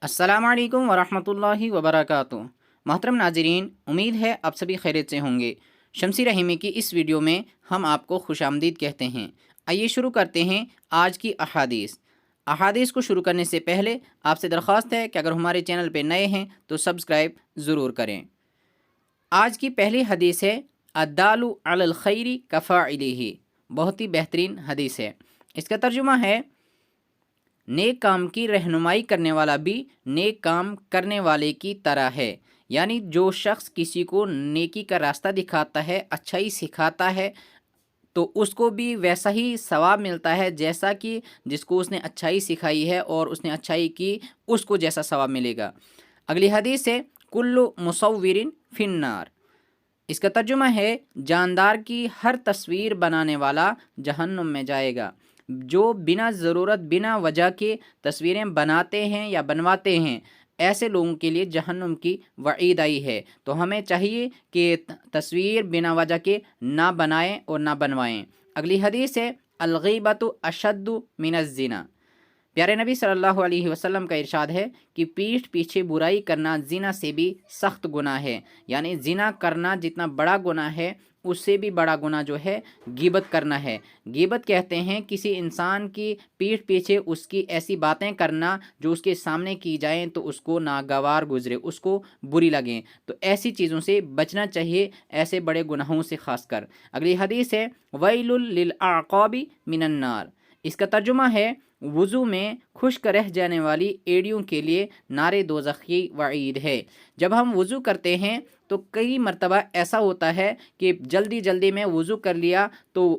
अस्सलाम वालेकुम वरहमतुल्लाहि वबरकातुहू। मोहतरम नाजरीन, उम्मीद है आप सभी खैरियत से होंगे। शमसी रहीमी की इस वीडियो में हम आपको खुशामदीद कहते हैं। आइए शुरू करते हैं आज की अहादीस। अहादीस को शुरू करने से पहले आपसे दरख्वास्त है कि अगर हमारे चैनल पर नए हैं तो सब्सक्राइब ज़रूर करें। आज की पहली हदीस है अद्दालु अलल खैरी कफ़ाइलिही। बहुत ही बेहतरीन हदीस है। इसका तर्जुमा है, नेक काम की रहनुमाई करने वाला भी नेक काम करने वाले की तरह है। यानी जो शख्स किसी को नेकी का रास्ता दिखाता है, अच्छाई सिखाता है, तो उसको भी वैसा ही सवाब मिलता है जैसा कि जिसको उसने अच्छाई सिखाई है और उसने अच्छाई की, उसको जैसा सवाब मिलेगा। अगली हदीस है कुल्लु मुसव्विरिन फिन्नार। इसका तर्जुमा है, जानदार की हर तस्वीर बनाने वाला जहन्नुम में जाएगा। जो बिना ज़रूरत बिना वजह के तस्वीरें बनाते हैं या बनवाते हैं, ऐसे लोगों के लिए जहन्नुम की वईद आई है। तो हमें चाहिए कि तस्वीर बिना वजह के ना बनाएं और ना बनवाएं। अगली हदीस है अलगीबतु अशद्दु मिनज़्ज़िना। प्यारे नबी सल्लल्लाहु अलैहि वसल्लम का इरशाद है कि पीठ पीछे बुराई करना जिना से भी सख्त गुनाह है। यानी जिना करना जितना बड़ा गुनाह है, उससे भी बड़ा गुनाह जो है गीबत करना है। गीबत कहते हैं किसी इंसान की पीठ पीछे उसकी ऐसी बातें करना जो उसके सामने की जाएं तो उसको नागवार गुजरे, उसको बुरी लगें। तो ऐसी चीज़ों से बचना चाहिए, ऐसे बड़े गुनाहों से खासकर। अगली हदीस है वैलुल लिल आक़ाबि मिनन नार। इसका तर्जुमा है वज़ू में खुश्क रह जाने वाली एड़ियों के लिए नारे दोज़ख की वईद है। जब हम वज़ू करते हैं तो कई मर्तबा ऐसा होता है कि जल्दी जल्दी में वज़ू कर लिया तो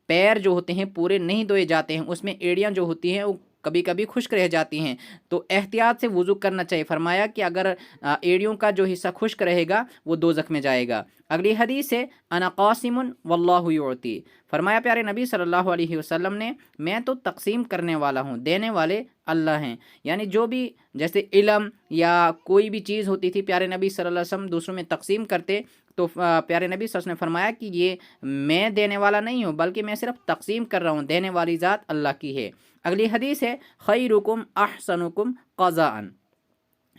पैर जो होते हैं पूरे नहीं धोए जाते हैं, उसमें एड़ियाँ जो होती हैं वो कभी कभी खुश्क रह जाती हैं। तो एहतियात से वज़ू करना चाहिए। फरमाया कि अगर एड़ियों का जो हिस्सा खुश्क रहेगा वो दोज़ख में जाएगा। अगली हदीस है अना क़ासिमुन वल्लाहु युअती। फरमाया प्यारे नबी सल्लल्लाहु अलैहि वसल्लम ने, मैं तो तकसीम करने वाला हूँ, देने वाले अल्लाह हैं। यानी जो भी जैसे इल्म या कोई भी चीज़ होती थी, प्यारे नबी सल्लल्लाहु अलैहि वसल्लम दूसरों में तकसीम करते, तो प्यारे नबी सल्लल्लाहु अलैहि वसल्लम ने फरमाया कि ये मैं देने वाला नहीं हूँ, बल्कि मैं सिर्फ तकसीम कर रहा हूँ, देने वाली ज़ात अल्लाह की है। अगली हदीस है खैरुकुम अहसनुकुम क़ज़ाअन।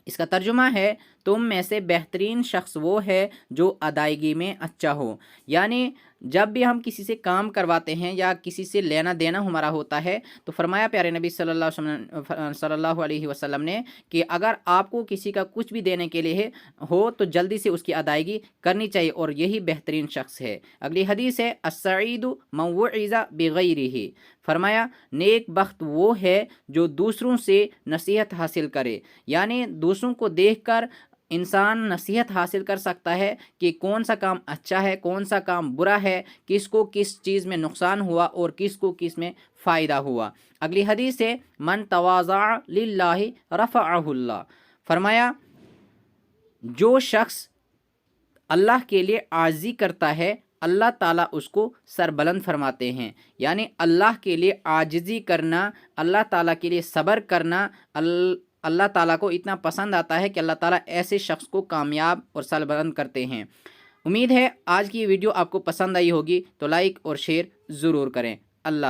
इसका तर्जुमा है तुम में से बेहतरीन शख्स वो है जो अदायगी में अच्छा हो। यानी जब भी हम किसी से काम करवाते हैं या किसी से लेना देना हमारा होता है, तो फरमाया प्यारे नबी सल्लल्लाहु अलैहि वसल्लम ने कि अगर आपको किसी का कुछ भी देने के लिए हो तो जल्दी से उसकी अदायगी करनी चाहिए, और यही बेहतरीन शख्स है। अगली हदीस है अस्सईदु मन वुइज़ा बिगैरिही। फरमाया नेक बख्त वो है जो दूसरों से नसीहत हासिल करे। यानी दूसरों को देखकर इंसान नसीहत हासिल कर सकता है कि कौन सा काम अच्छा है, कौन सा काम बुरा है, किसको किस चीज़ में नुकसान हुआ और किसको किस में फ़ायदा हुआ। अगली हदीस है मन तवाज़ा लिल्लाहि रफ़अहुल्लाह। फरमाया जो शख्स अल्लाह के लिए आजी करता है, अल्लाह ताला उसको सरबलंद फरमाते हैं। यानी अल्लाह के लिए आजिज़ी करना, अल्लाह ताला के लिए सब्र करना अल्लाह ताला को इतना पसंद आता है कि अल्लाह ताला ऐसे शख्स को कामयाब और सरबलंद करते हैं। उम्मीद है आज की वीडियो आपको पसंद आई होगी, तो लाइक और शेयर ज़रूर करें। अल्लाह